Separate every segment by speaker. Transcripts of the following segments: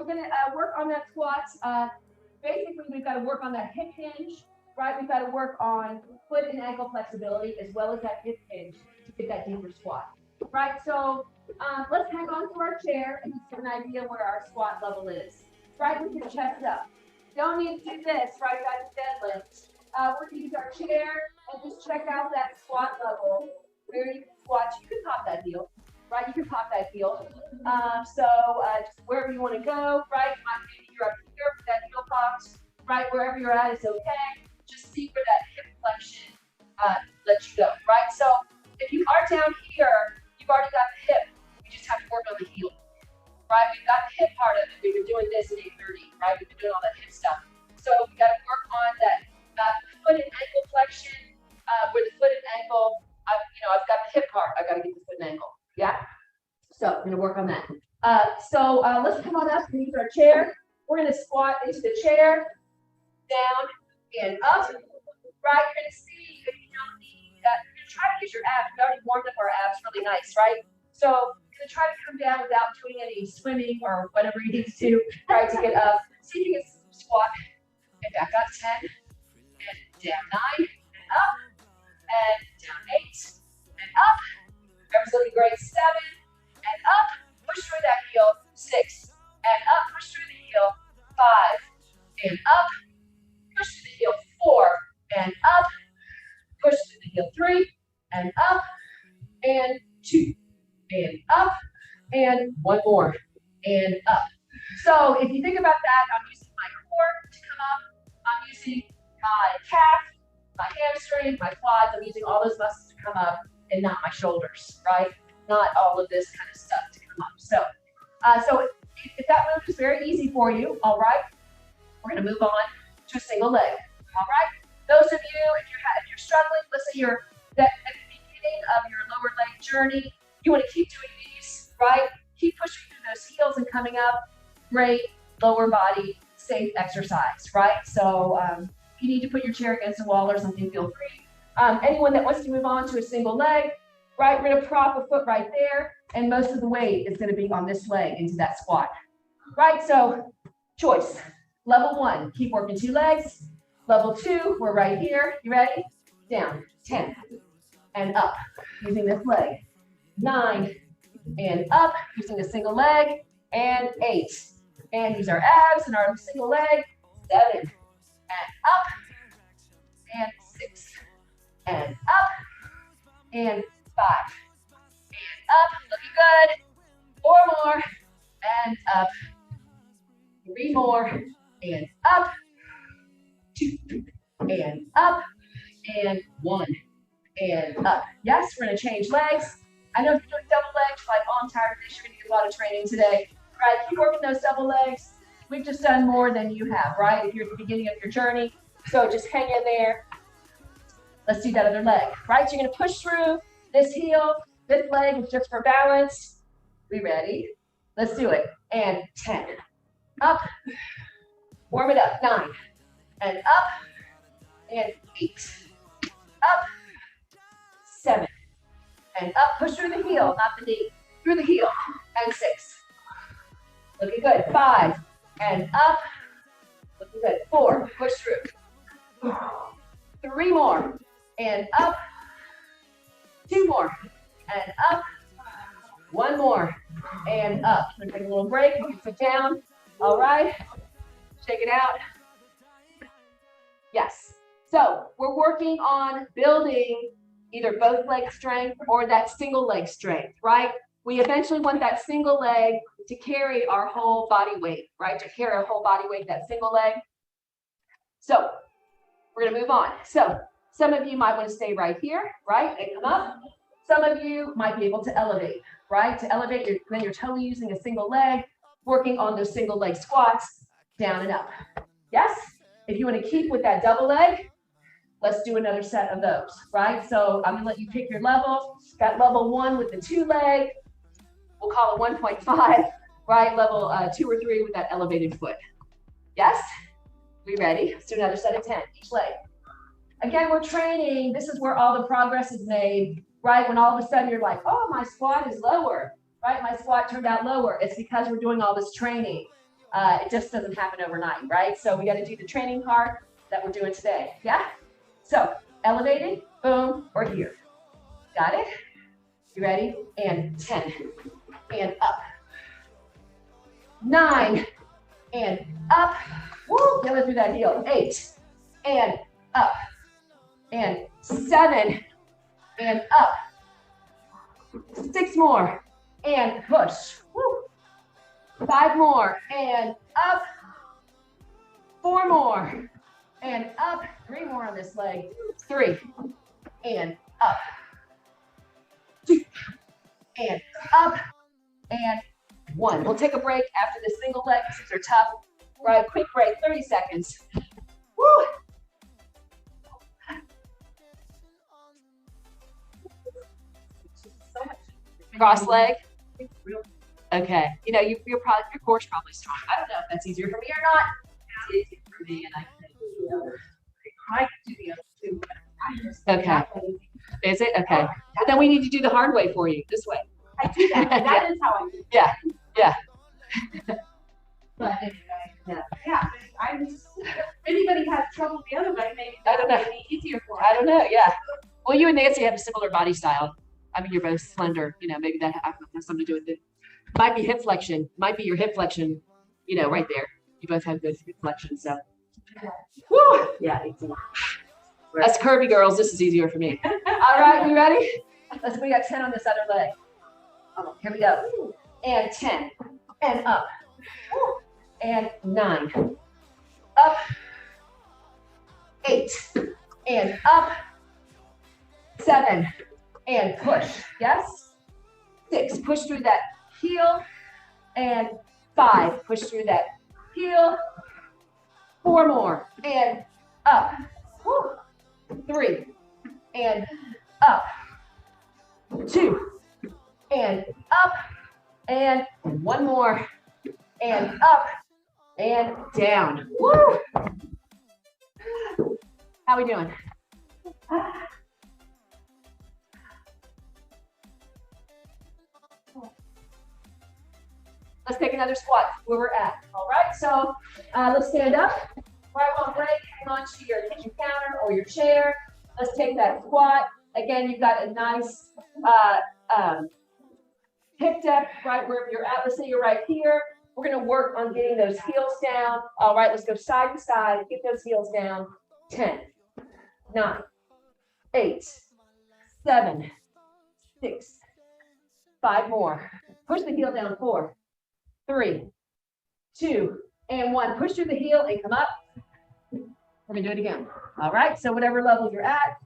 Speaker 1: we're going to work on that squat. Basically, we've got to work on that hip hinge, right? We've got to work on foot and ankle flexibility as well as that hip hinge to get that deeper squat, right? So let's hang on to our chair and get an idea where our squat level is, right? With your chest up. Don't need to do this, right? That's deadlift. We're going to use our chair and just check out that squat level where you can squat. You can pop that heel, right? You can pop that heel. Just wherever you want to go, right? Maybe you're up here with that heel popped, right? Wherever you're at is okay. Just see where that hip flexion lets you go, right? So if you are down here, you've already got the hip. You just have to work on the heel, right? We've got the hip part of it. We've been doing this at 8:30, right? We've been doing all that hip stuff. So we got to work on that foot and ankle flexion. Where the foot and ankle, I've got the hip part. I've got to get the foot and ankle. Yeah. So I'm going to work on that. Let's come on up and use our chair. We're going to squat into the chair, down and up. Right. You're going to see if you don't need that. You're going to try to get your abs. We already warmed up our abs really nice, right? So you're going to try to come down without doing any swimming or whatever you need to do, right, to get up. See if you can squat and back up 10 and down 9 and up and down 8 and up. Everyone's looking great. 7 and up. Push through that heel. 6 and up. Push through the heel. 5 and up. Push through the heel. 4 and up. Push through the heel. 3 and up and 2 and up and one more and up. So if you think about that, I'm using my core to come up. I'm using my calf, my hamstring, my quads. I'm using all those muscles to come up and not my shoulders, right? Not all of this kind of stuff to come up. So if that move is very easy for you, all right, we're going to move on to a single leg, all right? Those of you, if you're struggling, let's say you're at the beginning of your lower leg journey, you want to keep doing these, right? Keep pushing through those heels and coming up. Great lower body, safe exercise, right? So if you need to put your chair against the wall or something, feel free. Anyone that wants to move on to a single leg, right? We're going to prop a foot right there, and most of the weight is going to be on this leg into that squat, right? So choice. Level 1, keep working 2 legs. Level 2, we're right here. You ready? Down, 10, and up, using this leg. 9, and up, using a single leg, and 8. And use our abs and our single leg. 7, and up, and 6, and up, and 5, and up, looking good. 4 more, and up. 3 more, and up. 2, and up, and 1, and up. Yes, we're going to change legs. I know if you're doing double legs, you're like, oh, I'm tired of this. You're going to get a lot of training today. Right, keep working those double legs. We've just done more than you have, right? If you're at the beginning of your journey. So just hang in there. Let's do that other leg, right? So you're going to push through this heel. This leg is just for balance. We ready? Let's do it. And 10. Up. Warm it up. 9. And up. And 8. Up. 7. And up. Push through the heel, not the knee. Through the heel. And 6. Looking good. 5. And up. Looking good. 4. Push through. 3 more. And up. 2 more. And up. 1 more. And up. We're going to take a little break. You can sit down. All right. Shake it out. Yes. So we're working on building either both leg strength or that single leg strength, right? We eventually want that single leg to carry our whole body weight, right? To carry our whole body weight, that single leg. So we're going to move on. So some of you might want to stay right here, right? And come up. Some of you might be able to elevate, right? To elevate, then you're totally using a single leg, working on those single leg squats, down and up. Yes? If you want to keep with that double leg, let's do another set of those, right? So I'm going to let you pick your level. Got level 1 with the 2 leg. We'll call it 1.5, right? Level 2 or 3 with that elevated foot. Yes? We ready? Let's do another set of 10, each leg. Again, we're training. This is where all the progress is made, right? When all of a sudden you're like, oh, my squat is lower, right? My squat turned out lower. It's because we're doing all this training. It just doesn't happen overnight, right? So we got to do the training hard that we're doing today. Yeah? So elevated, boom, or here. Got it? You ready? And 10, and up. 9, and up. Woo, get it through that heel. 8, and up. And 7, and up. 6 more, and push. Woo. 5 more, and up. 4 more, and up. 3 more on this leg. 3, and up. 2, and up, and 1. We'll take a break after this single leg. These are tough. Right, quick break, 30 seconds. Woo! Cross leg. Okay. You know, your core's probably strong. I don't know if that's easier for me or not. It's easier for me, and I can do the other two. Okay. Is it? Okay. But then we need to do the hard way for you. This way. I do that. That is how I do it. Yeah. Yeah. But anyway, yeah. If anybody has trouble the other way, maybe I don't know. It'd be easier for us. I don't know. Yeah. Well, you and Nancy have a similar body style. I mean, you're both slender. You know, maybe that has something to do with it. Might be hip flexion. Might be your hip flexion. You know, right there. You both have good hip flexion. So. Woo! Yeah. That's curvy girls. This is easier for me. All right, you ready? We got 10 on this other leg. Oh, here we go. And 10, and up, and 9, up, 8, and up, 7, and push. Yes. 6, push through that heel, and 5, push through that heel. 4 more, and up. 3, and up. 2, and up, and 1 more, and up, and down. Woo! How we doing? Let's take another squat where we're at. All right, so let's stand up. Right one break, hang on to your kitchen counter or your chair. Let's take that squat. Again, you've got a nice hip depth right where you're at. Let's say you're right here. We're going to work on getting those heels down. All right, let's go side to side. Get those heels down. 10, 9, 8, 7, 6, 5 more. Push the heel down. 4, 3, 2, and 1. Push through the heel and come up. We're going to do it again. All right, so whatever level you're at,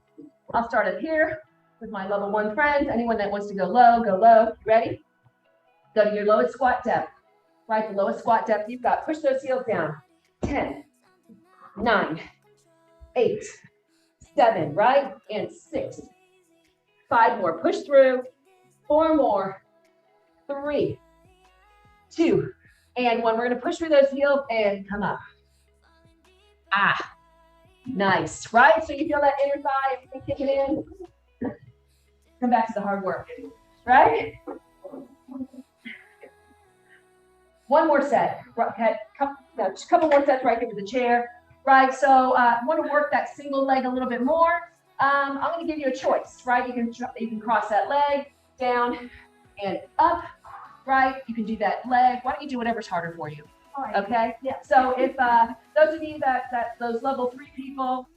Speaker 1: I'll start up here with my level 1 friends. Anyone that wants to go low, go low. Ready? Go to your lowest squat depth. Right, the lowest squat depth you've got. Push those heels down. 10, 9, 8, 7, right? And 6. 5 more. Push through. 4 more. 3, 2, and 1. We're going to push through those heels and come up. Ah, nice, right? So you feel that inner thigh, everything kicking in. Come back to the hard work, right? 1 more set. Okay, just a couple more sets right here with the chair. Right, so I want to work that single leg a little bit more. I'm going to give you a choice, right? You can cross that leg down and up, right? You can do that leg. Why don't you do whatever's harder for you? Okay. Yeah. So if those of you those level 3 people,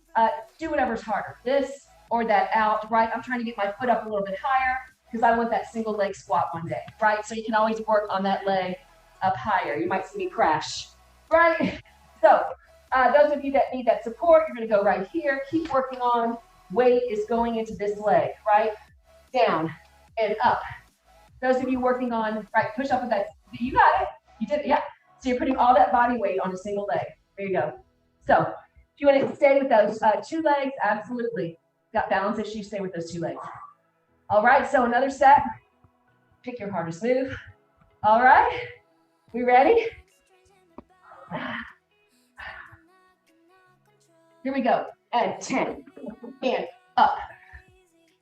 Speaker 1: do whatever's harder, this or that out, right? I'm trying to get my foot up a little bit higher because I want that single leg squat one day, right? So you can always work on that leg up higher. You might see me crash, right? So those of you that need that support, you're going to go right here. Keep working on weight is going into this leg, right? Down and up. Those of you working on, right, push up with that. You got it. You did it. Yeah. So you're putting all that body weight on a single leg. There you go. So if you want to stay with those 2 legs, absolutely. Got balance issues, stay with those 2 legs. All right, so another set. Pick your hardest move. All right, we ready? Here we go. And 10, and up.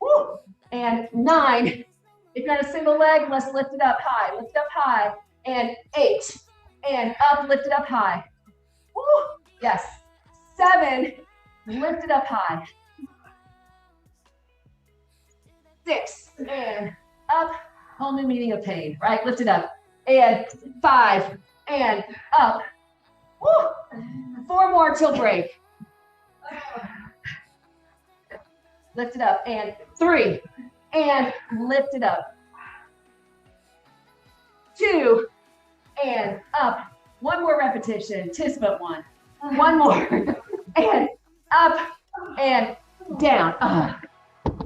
Speaker 1: Woo. And 9. If you're on a single leg, let's lift it up high. Lift up high. And 8. and up, lift it up high. Woo. Yes. 7, lift it up high. 6, and up, whole new meaning of pain, right? Lift it up. And 5, and up. Woo. 4 more till break. Lift it up, and 3, and lift it up. 2, and up. 1 more repetition, 'tis but one. 1 more, and up, and down.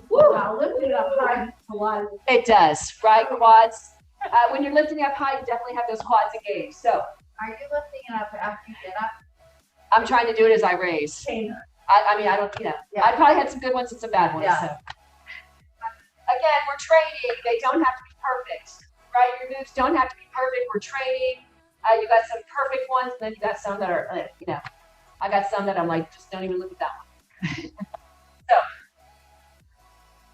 Speaker 1: Woo.
Speaker 2: Wow, lifting it up high a lot.
Speaker 1: It does, right? Quads. When you're lifting up high, you definitely have those quads engaged. So
Speaker 2: Are you lifting it up after you get up?
Speaker 1: I'm trying to do it as I raise. I mean, I don't,
Speaker 2: Yeah.
Speaker 1: I probably had some good ones and some bad ones.
Speaker 2: Yeah.
Speaker 1: So. Again, we're training. They don't have to be perfect, right? Your moves don't have to be perfect. We're training. You got some perfect ones, and then you got some that are, I got some that I'm like, just don't even look at that one. So,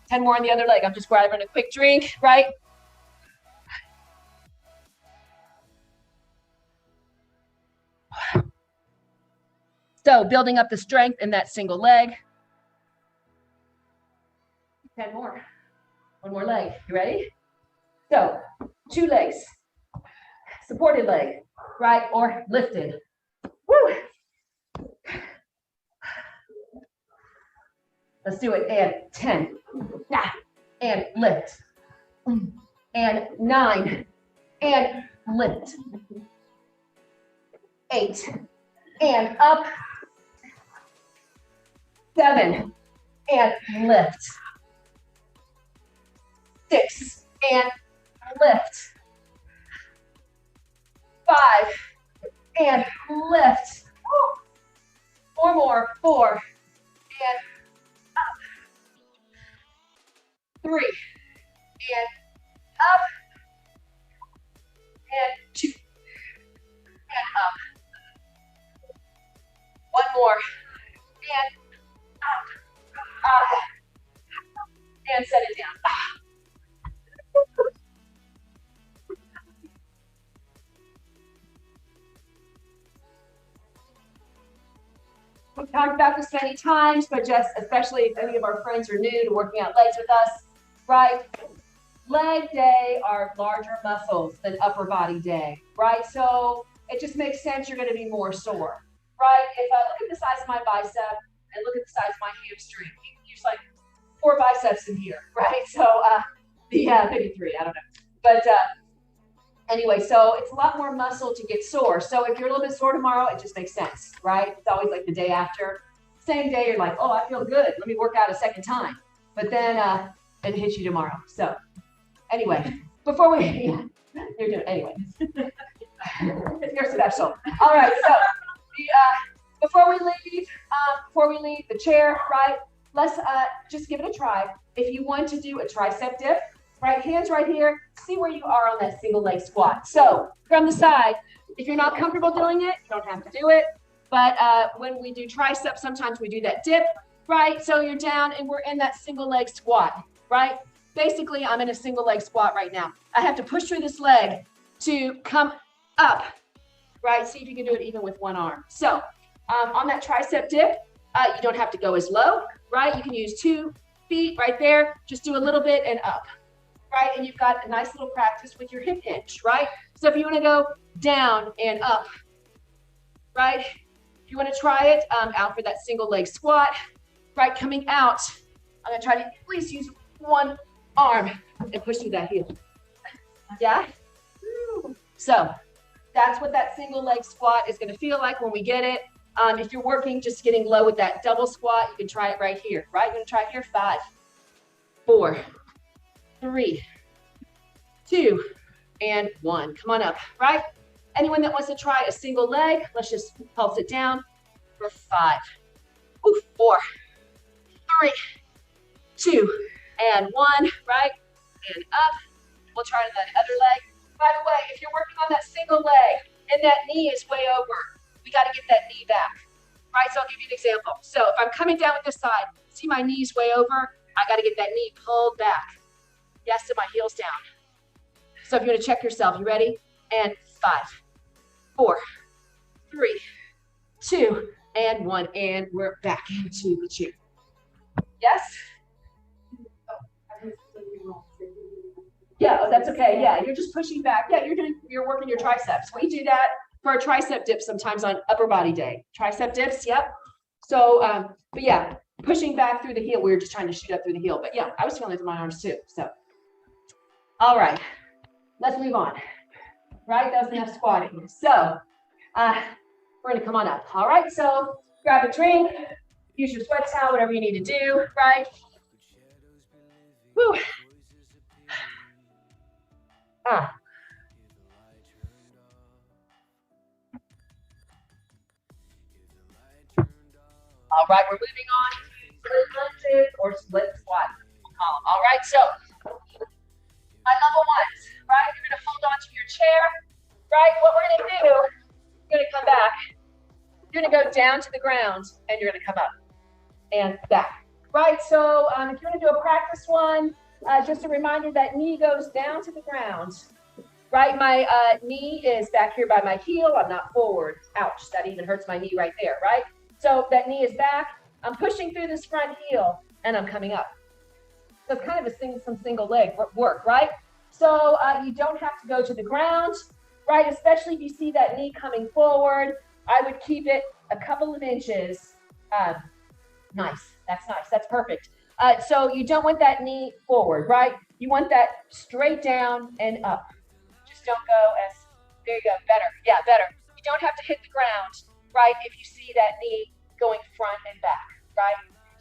Speaker 1: 10 more on the other leg. I'm just grabbing a quick drink, right? So, building up the strength in that single leg. 10 more. 1 more leg. You ready? So, 2 legs. Supported leg, right? Or lifted. Woo! Let's do it. And 10. And lift. And 9. And lift. 8. And up. 7. And lift. 6. And lift. 5. And lift. 4 more. 4. And up. 3. And up. And 2. And up. 1 more. And up. And set it down. We've talked about this many times, but just especially if any of our friends are new to working out legs with us, right? Leg day are larger muscles than upper body day, right? So it just makes sense you're going to be more sore, right? If I look at the size of my bicep and look at the size of my hamstring, there's like 4 biceps in here, right? So maybe 3, I don't know. But anyway, so it's a lot more muscle to get sore. So if you're a little bit sore tomorrow, it just makes sense, right? It's always like the day after. Same day, you're like, oh, I feel good. Let me work out a second time. But then it hits you tomorrow. So anyway, before we, you're doing, anyway. You're special. All right, so before we leave the chair, right, let's just give it a try. If you want to do a tricep dip, right, hands right here, see where you are on that single leg squat. So from the side, if you're not comfortable doing it, you don't have to do it. But when we do triceps, sometimes we do that dip, right? So you're down and we're in that single leg squat, right? Basically, I'm in a single leg squat right now. I have to push through this leg to come up, right? See if you can do it even with one arm. So on that tricep dip, you don't have to go as low, right? You can use 2 feet right there. Just do a little bit and up, right? And you've got a nice little practice with your hip hinge, right? So if you want to go down and up, right? If you want to try it out for that single leg squat, right? Coming out, I'm going to try to at least use one arm and push through that heel. Yeah? So that's what that single leg squat is going to feel like when we get it. If you're working just getting low with that double squat, you can try it right here, right? You're going to try it here. 5, 4, 3, 2, and 1. Come on up, right? Anyone that wants to try a single leg, let's just pulse it down for 5, 4, 3, 2, and 1, right? And up. We'll try the other leg. By the way, if you're working on that single leg and that knee is way over, we got to get that knee back, right? So I'll give you an example. So if I'm coming down with this side, see my knees way over, I got to get that knee pulled back. Yes, and my heel's down. So if you want to check yourself, you ready? And 5, 4, 3, 2, and 1. And we're back into the chair. Yes? Yeah, oh, that's okay. Yeah, you're just pushing back. Yeah, you're working your triceps. We do that for a tricep dip sometimes on upper body day. Tricep dips, yep. So, but yeah, pushing back through the heel. We were just trying to shoot up through the heel. But yeah, I was feeling it in my arms too. So, all right, let's move on. Right, that was enough squatting. So, we're gonna come on up. All right, so grab a drink, use your sweat towel, whatever you need to do, right? Woo. All right, we're moving on to split lunges or split squats. All right, so my level ones, right? You're gonna hold on to your chair, right? What we're gonna do, you're gonna come back. You're gonna go down to the ground and you're gonna come up and back, right? So if you're gonna do a practice one, just a reminder that knee goes down to the ground, right? My knee is back here by my heel. I'm not forward. Ouch, that even hurts my knee right there, right? So that knee is back. I'm pushing through this front heel and I'm coming up. So it's kind of some single leg work, right? So you don't have to go to the ground, right? Especially if you see that knee coming forward, I would keep it a couple of inches. Nice, that's nice, that's perfect. So you don't want that knee forward, right? You want that straight down and up. Just don't go as, there you go, better, yeah, better. You don't have to hit the ground, right? If you see that knee going front and back, right?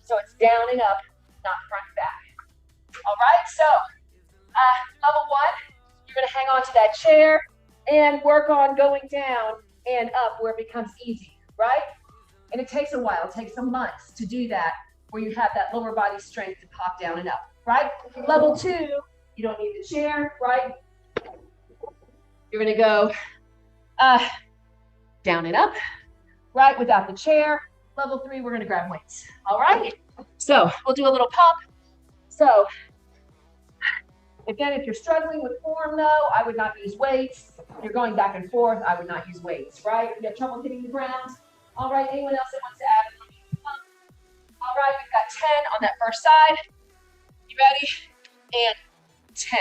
Speaker 1: So it's down and up, not front and back. All right, so level one, you're gonna hang on to that chair and work on going down and up where it becomes easy, right? And it takes a while, it takes some months to do that where you have that lower body strength to pop down and up, right? Level two, you don't need the chair, right? You're gonna go down and up, right, without the chair. Level three, we're gonna grab weights, all right? So we'll do a little pump. So again, if you're struggling with form though, I would not use weights. If you're going back and forth, I would not use weights, right? If you have trouble hitting the ground. All right, anyone else that wants to add a pump? All right, we've got 10 on that first side. You ready? And 10.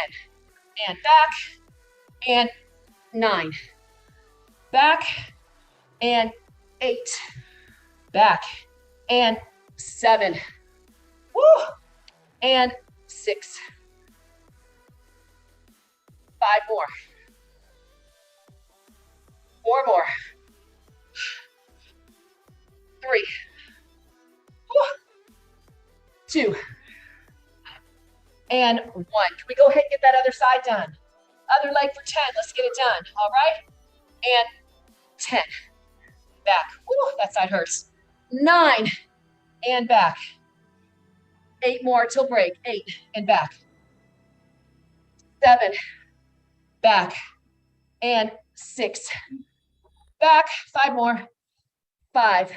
Speaker 1: And back. And 9. Back. And 8. Back. And 7. Woo! And 6. 5 more. 4 more. 3. 2. And 1. Can we go ahead and get that other side done? Other leg for 10. Let's get it done. All right. And 10. Back. Woo, that side hurts. 9. And back. 8 more till break. 8 and back. 7. Back. And 6. Back. 5 more. 5.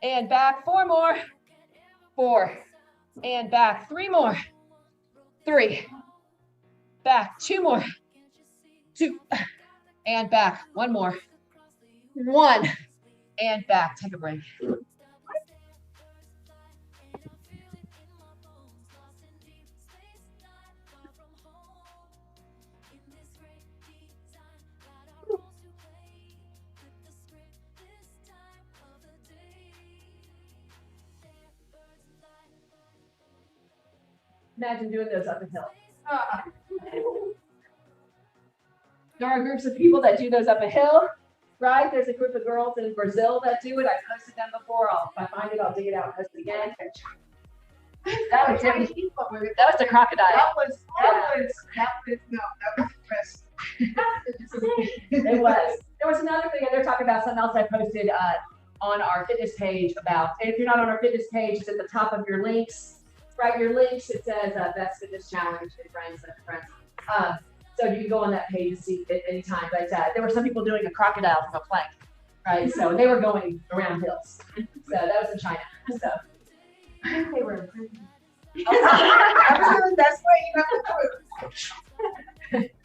Speaker 1: And back. 4 more. 4. And back. 3 more. 3. Back. 2 more. 2. And back. 1 more. 1. And back. Take a break. Imagine doing those up a hill. There are groups of people that do those up a hill, right? There's a group of girls in Brazil that do it. I've posted them before. If I find it, I'll dig it out and post it again. That was the crocodile.
Speaker 2: That was impressive.
Speaker 1: It was. There was another thing, and they're talking about something else I posted on our fitness page about, and if you're not on our fitness page, it's at the top of your links. Right, your links, it says Best Fitness Challenge, friends. So you can go on that page and see it anytime. But there were some people doing a crocodile from a plank, right? So they were going around hills. So that was in China. So I think they were.
Speaker 2: That's why you have to do it.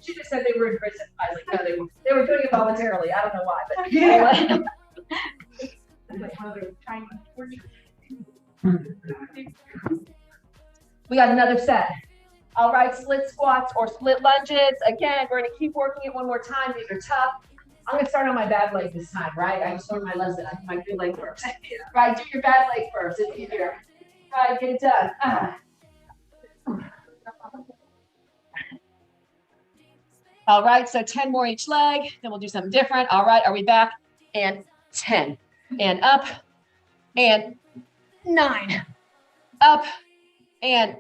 Speaker 1: She just said they were in prison. I was like, no, they were doing it voluntarily. I don't know why, but anyway. We got another set. All right, split squats or split lunges. Again, we're gonna keep working it one more time. These are tough. I'm gonna start on my bad leg this time, right? I just learned my lesson. I do my good leg first. Right, do your bad leg first. It's easier. Right, get it done. All right, so 10 more each leg. Then we'll do something different. All right, are we back? And 10. And up. And 9. Up. And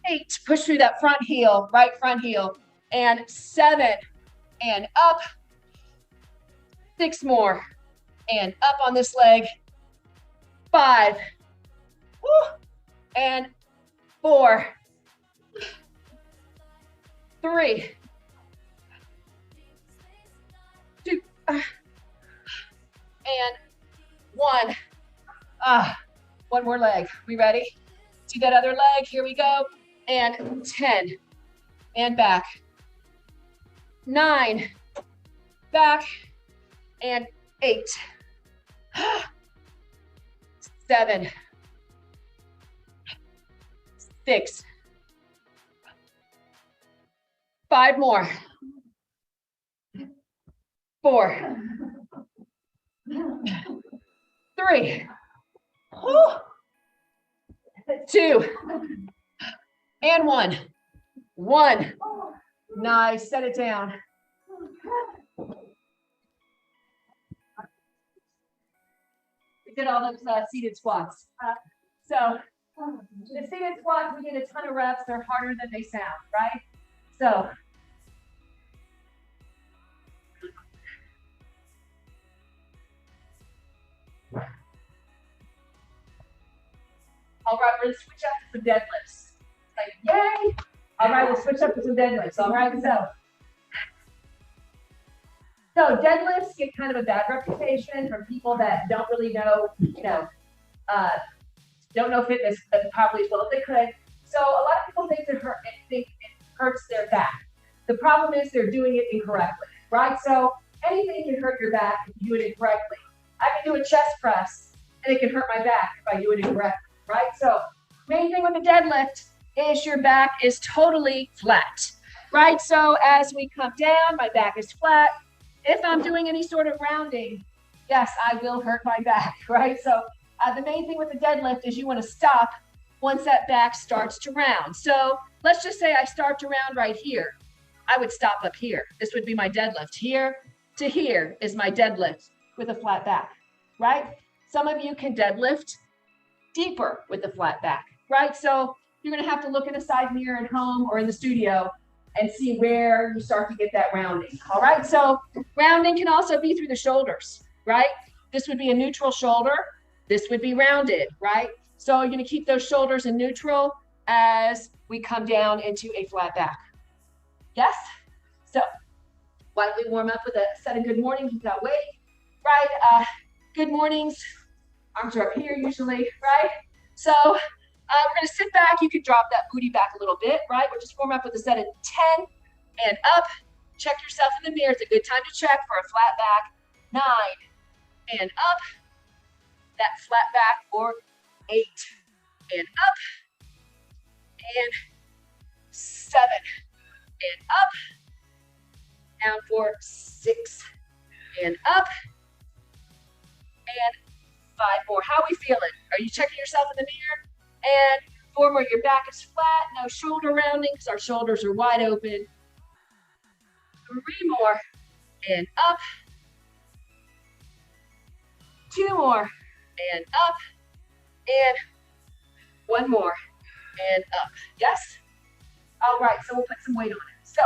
Speaker 1: 8. Push through that front heel, right front heel. And 7. And up. 6 more. And up on this leg. 5. Woo. And 4. 3. 2. And 1. One more leg. We ready? Do that other leg. Here we go. And 10. And back. 9. Back. And 8. 7. 6. 5 more. 4. 3. 2. And 1. 1. Nice. Set it down. We did all those seated squats. So the seated squats, we did a ton of reps. They're harder than they sound, right? So all right, we're gonna switch up to some deadlifts. Like, yay! All right, we'll switch up to some deadlifts. All right, so deadlifts get kind of a bad reputation from people that don't really know, don't know fitness probably as well as they could. So a lot of people think it hurts their back. The problem is they're doing it incorrectly, right? So anything can hurt your back if you do it incorrectly. I can do a chest press and it can hurt my back if I do it incorrectly, right? So main thing with the deadlift is your back is totally flat, right? So as we come down, my back is flat. If I'm doing any sort of rounding, yes, I will hurt my back, right? So the main thing with the deadlift is you want to stop once that back starts to round. So let's just say I start to round right here. I would stop up here. This would be my deadlift. Here to here is my deadlift with a flat back, right? Some of you can deadlift deeper with a flat back, right? So you're going to have to look in a side mirror at home or in the studio and see where you start to get that rounding. All right. So rounding can also be through the shoulders, right? This would be a neutral shoulder. This would be rounded, right? So you're going to keep those shoulders in neutral as we come down into a flat back. Yes? So why don't we warm up with a set of good mornings without waiting, right? Good mornings. Arms are up here usually, right? So we're going to sit back. You can drop that booty back a little bit, right? We'll just warm up with a set of 10 and up. Check yourself in the mirror. It's a good time to check for a flat back. 9 and up. That flat back for 8 and up. And 7 and up. Down for 6 and up. And 5 more. How are we feeling? Are you checking yourself in the mirror? And 4 more, your back is flat, no shoulder rounding because our shoulders are wide open. 3 more, and up. 2 more, and up. And 1 more, and up. Yes? All right, so we'll put some weight on it. So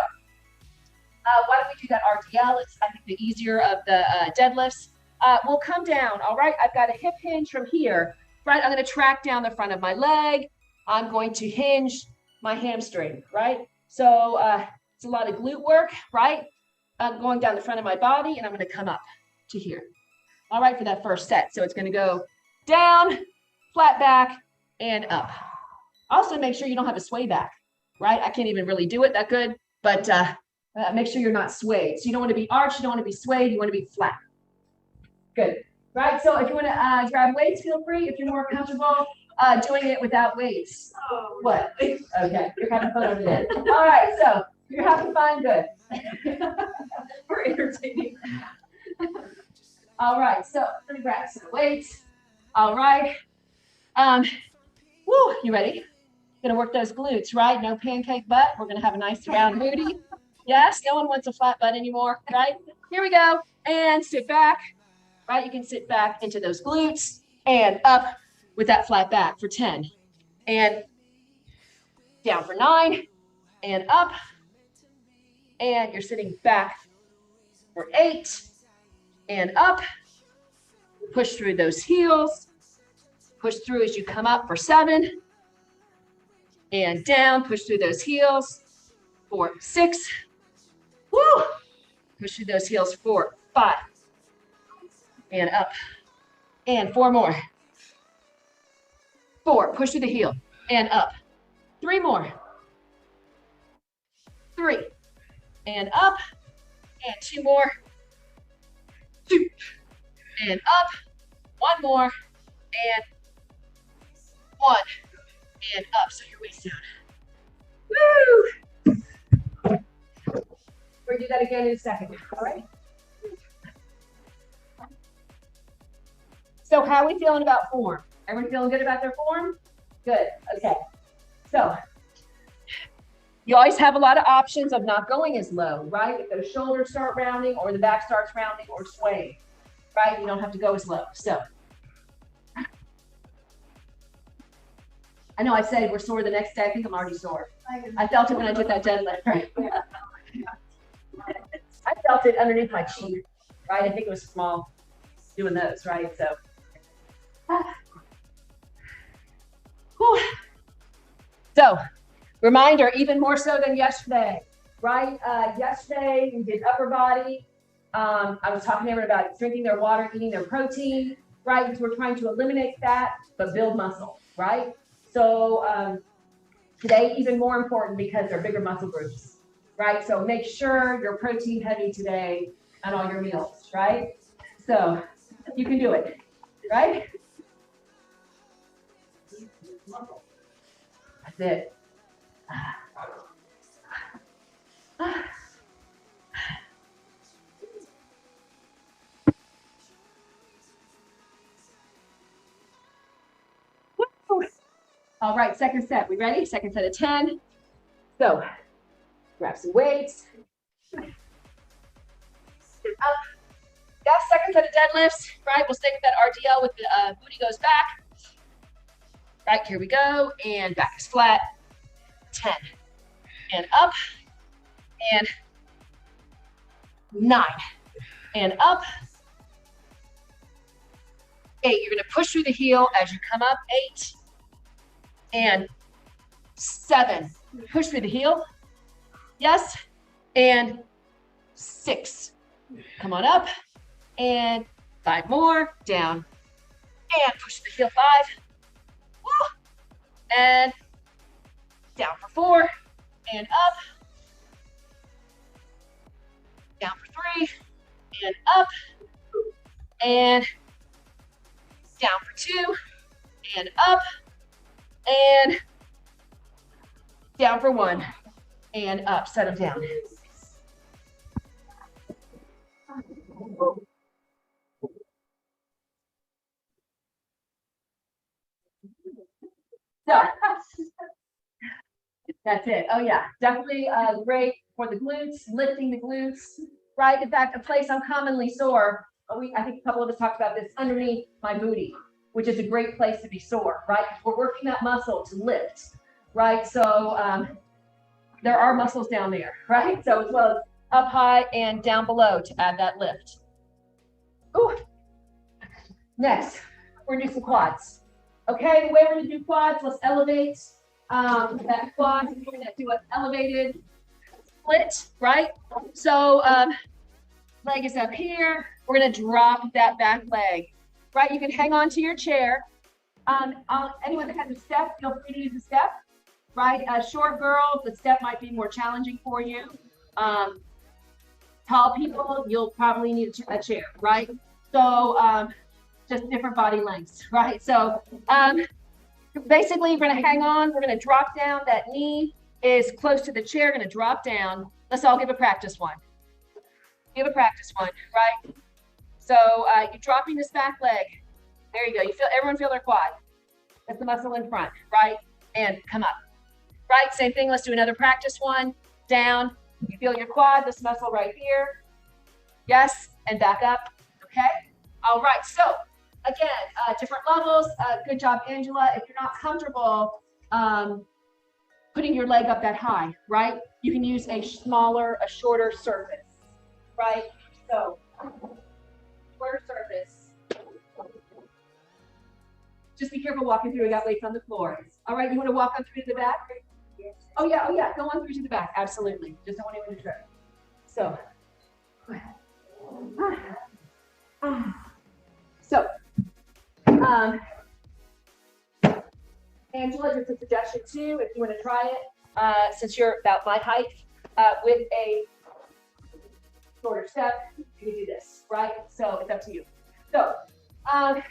Speaker 1: why don't we do that RDL? It's, I think, the easier of the deadlifts. We'll come down, all right? I've got a hip hinge from here. Right, I'm going to track down the front of my leg. I'm going to hinge my hamstring, right? So it's a lot of glute work, right? I'm going down the front of my body and I'm going to come up to here. All right, for that first set. So it's going to go down, flat back, and up. Also make sure you don't have a sway back, right? I can't even really do it that good, but Make sure you're not swayed. So you don't want to be arched, you don't want to be swayed, you want to be flat. Good. Right, so if you want to grab weights, feel free. If you're more comfortable doing it without weights.
Speaker 2: Oh,
Speaker 1: What? Okay, you're having fun over there. All right, so you're having fun, good. We're entertaining. All right, so let me grab some weights. All right. Woo, you ready? Gonna work those glutes, right? No pancake butt. We're gonna have a nice round booty. Yes, no one wants a flat butt anymore, right? Here we go. And sit back, right? You can sit back into those glutes and up with that flat back for 10. And down for 9 and up. And you're sitting back for 8 and up. Push through those heels. Push through as you come up for 7 and down. Push through those heels for 6. Woo! Push through those heels for 5 and up. And 4 more. 4, push through the heel and up. 3 more. 3 and up. And 2 more. 2 and up. 1 more. And 1 and up. So your waist down. Woo! We're gonna do that again in a second. All right. So how are we feeling about form? Everyone feeling good about their form? Good. Okay. So you always have a lot of options of not going as low, right? If those shoulders start rounding or the back starts rounding or swaying, right? You don't have to go as low. So I know I said we're sore the next day. I think I'm already sore. I felt it when I did that deadlift, right? I felt it underneath my cheek, right? I think it was small doing those, right? So, whew. So, reminder, even more so than yesterday, right? Yesterday we did upper body. I was talking to everyone about drinking their water, eating their protein, right? Because we're trying to eliminate fat, but build muscle, right? So today, even more important because they're bigger muscle groups, right? So make sure you're protein heavy today on all your meals, right? So you can do it, right? That's it. All right, second set. We ready? Second set of 10. So grab some weights. Up. Yeah, second set of deadlifts, right? We'll stay with that RDL with the booty goes back. Right, here we go. And back is flat. 10. And up. And 9. And up. 8. You're going to push through the heel as you come up. 8. And 7. Push through the heel. Yes. And 6. Come on up. And 5 more. Down. And push the heel. 5. Woo. And down for 4. And up. Down for 3. And up. And down for 2. And up. And down for 1. And up. Set them down. So that's it. Oh yeah, definitely great for the glutes, lifting the glutes, right? In fact, a place I'm commonly sore, I think a couple of us talked about this, underneath my booty, which is a great place to be sore, right? We're working that muscle to lift, right? So there are muscles down there, right? So as well as up high and down below to add that lift. Ooh. Next, we're gonna do some quads. Okay, the way we're gonna do quads, let's elevate that quad. We're gonna do an elevated split, right? So leg is up here. We're gonna drop that back leg, right? You can hang on to your chair. Anyone that has a step, feel free to use a step, right? Short girls, the step might be more challenging for you. Tall people, you'll probably need a chair, right? So just different body lengths, right? So basically, we're gonna hang on, we're gonna drop down, that knee is close to the chair, gonna drop down. Let's all give a practice one. Give a practice one, right? So you're dropping this back leg. There you go. Everyone feel their quad. That's the muscle in front, right? And come up, right? Same thing, let's do another practice one. Down, you feel your quad, this muscle right here. Yes, and back up, okay? All right, so again, different levels. Good job, Angela. If you're not comfortable putting your leg up that high, right? You can use a shorter surface, right? So, shorter surface. Just be careful walking through. We got weights on the floor. All right, you want to walk on through to the back? Oh yeah, go on through to the back. Absolutely. Just don't want anyone to trip. So, Angela, just a suggestion too, if you want to try it, since you're about my height, with a shorter step, you can do this, right? So it's up to you. So, all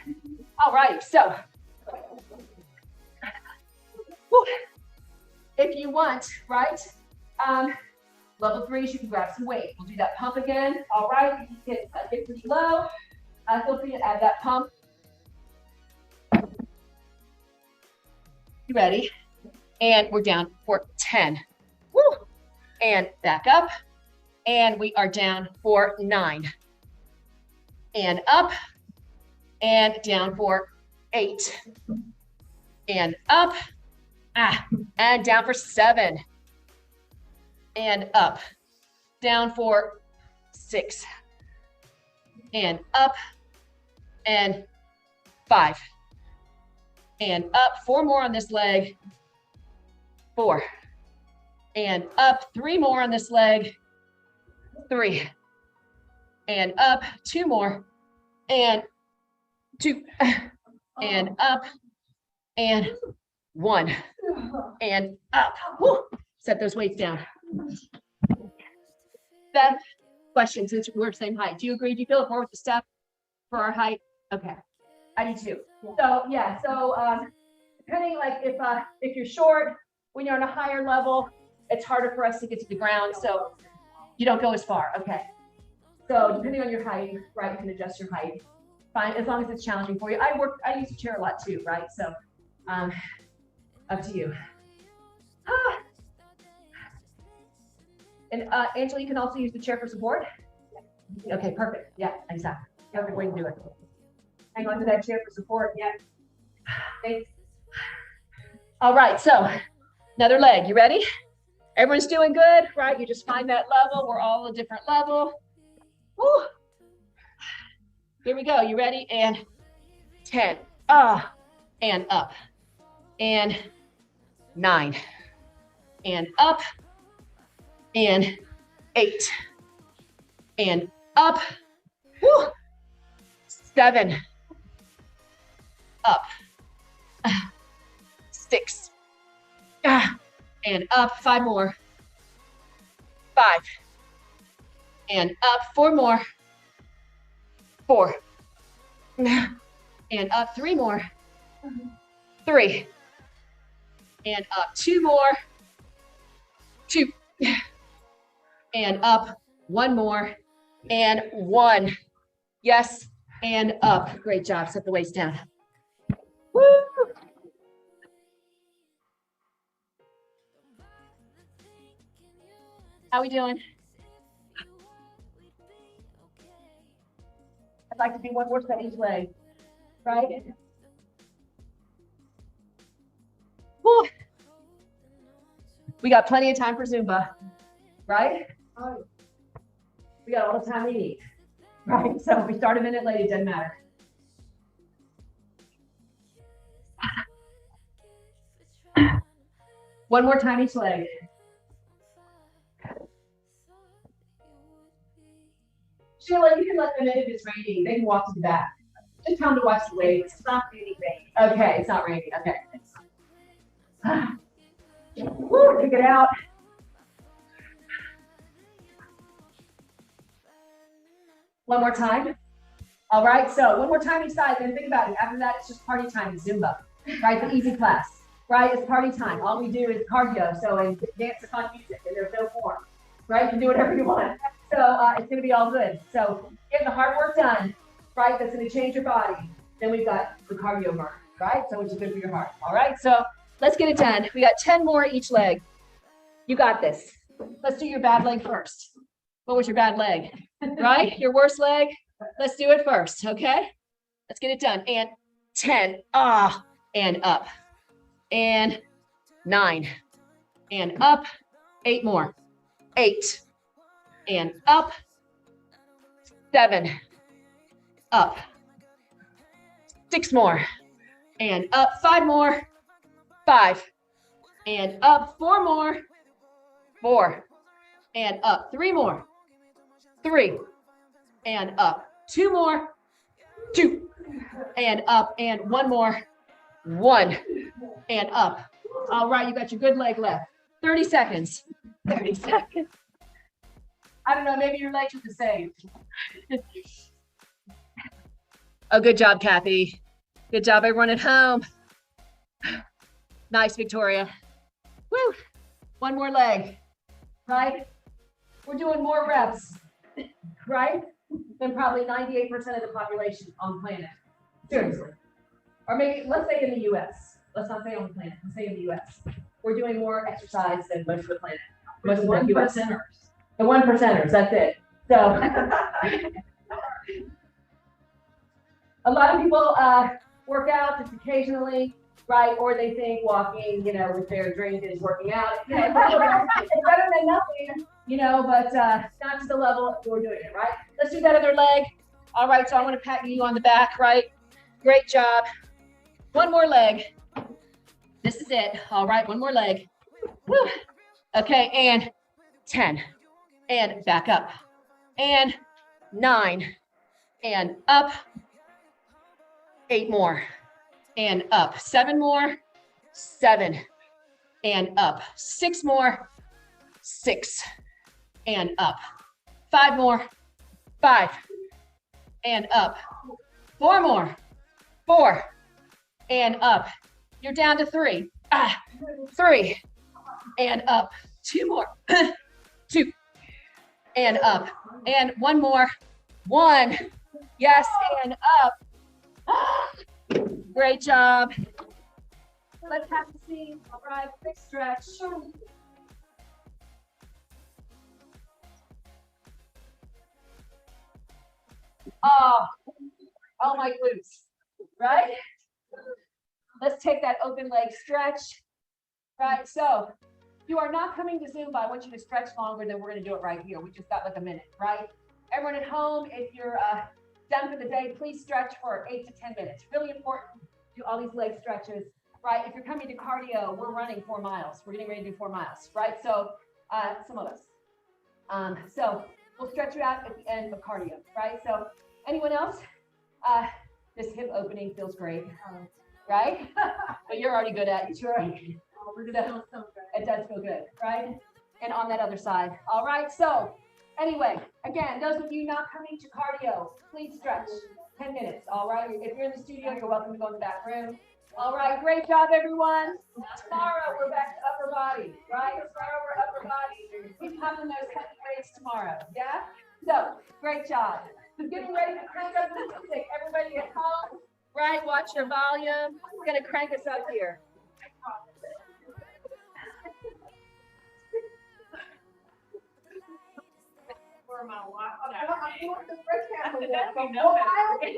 Speaker 1: right, so, if you want, right, level 3s, you can grab some weight. We'll do that pump again. All right, you can get pretty low. Feel free to add that pump. You ready? And we're down for 10. Woo! And back up. And we are down for 9. And up. And down for 8. And up. And down for 7. And up. Down for 6. And up. And 5. And up. 4 more on this leg. 4. And up. 3 more on this leg. 3. And up. 2 more. And 2. And up. And 1. And up. Woo. Set those weights down. Beth, question, since we're the same height. Do you agree? Do you feel it more with the step for our height? Okay. I do too. So yeah, depending, like if you're short, when you're on a higher level, it's harder for us to get to the ground, so you don't go as far. Okay. So depending on your height, right, you can adjust your height. Fine, as long as it's challenging for you. I use a chair a lot too, right? So up to you. And Angela, you can also use the chair for support. Okay, perfect. Yeah, exactly. Perfect way to do it. Hang on to that chair for support. Yeah. Thanks. All right, so another leg. You ready? Everyone's doing good, right? You just find that level. We're all a different level. Woo. Here we go. You ready? And 10. And up. And 9. And up. And 8. And up. Woo. 7. Up. 6. And up. 5 more. 5. And up. 4 more. 4. And up. 3 more. 3. And up. 2 more. 2. And up. 1 more. And 1. Yes. And up. Great job. Set the weights down. Woo! How we doing? I'd like to do 1 more set each leg, right? Woo. We got plenty of time for Zumba, right? We got all the time we need, right? So if we start a minute late, it doesn't matter. One more time each leg. Sheila, you can let them in if it's raining. They can walk to the back. Just tell them to watch the waves. It's not really raining. Okay, it's not raining. Okay. Woo, kick it out. One more time. All right, so one more time each side, then think about it. After that, it's just party time, Zumba, right? The easy class, right? It's party time. All we do is cardio, so and dance to fun music, and there's no form, right? You can do whatever you want. So it's gonna be all good. So get the hard work done, right? That's gonna change your body. Then we've got the cardio burn, right? So which is good for your heart. All right, so let's get it done. We got 10 more each leg. You got this. Let's do your bad leg first. What was your bad leg, right? Your worst leg? Let's do it first, okay? Let's get it done. And 10, and up. And 9, and up. 8 more. 8, and up. 7, up. 6 more, and up. 5 more. 5, and up. 4 more. 4, and up. 3 more. 3, and up. 2 more. 2, and up. And 1 more. 1, and up. All right, you got your good leg left. 30 seconds. 30 seconds. I don't know, maybe your legs are the same. Oh, good job, Kathy. Good job, everyone at home. Nice, Victoria. Woo. 1 more leg, right? We're doing more reps, right? Than probably 98% of the population on the planet. Seriously. Or maybe, let's say in the US. Let's not say on the planet, let's say in the US. We're doing more exercise than most of the planet. Most of the US. The 1%ers, that's it. So, a lot of people work out just occasionally, right? Or they think walking, with their drink is working out. It's better than nothing, but not to the level we're doing it, right? Let's do that other leg. All right, so I want to pat you on the back, right? Great job. 1 more leg. This is it. All right, 1 more leg. Woo. Okay, and 10, and back up, and 9, and up. 8 more, and up. 7 more. 7, and up. 6 more. 6, and up. 5 more. 5, and up. 4 more. 4, and up. You're down to 3. 3, and up. 2 more. 2, and up. And 1 more. 1. Yes, and up. Great job. Let's have a seat. All right, quick stretch. Oh my glutes, right? Let's take that open leg stretch. Right, so you are not coming to Zumba. I want you to stretch longer than we're going to do it right here. We just got like a minute, right? Everyone at home, if you're done for the day, please stretch for 8 to 10 minutes. Really important. Do all these leg stretches, right? If you're coming to cardio, we're running 4 miles. We're getting ready to do 4 miles, right? So some of us. So we'll stretch you out at the end of cardio, right? So anyone else? This hip opening feels great, right? But you're already good at it. Sure. It does feel good, right? And on that other side. All right, so anyway, again, those of you not coming to cardio, please stretch 10 minutes, all right? If you're in the studio, you're welcome to go in the back room. All right, great job, everyone. Tomorrow, we're back to upper body, right? Tomorrow, we're upper body. Keep popping those heavy weights tomorrow, yeah? So, great job. Getting ready to crank up the music. Everybody at home, right? Watch your volume. We're going to crank us up here.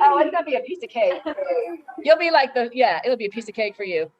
Speaker 1: Oh, it's gonna be a piece of cake. You'll be like it'll be a piece of cake for you.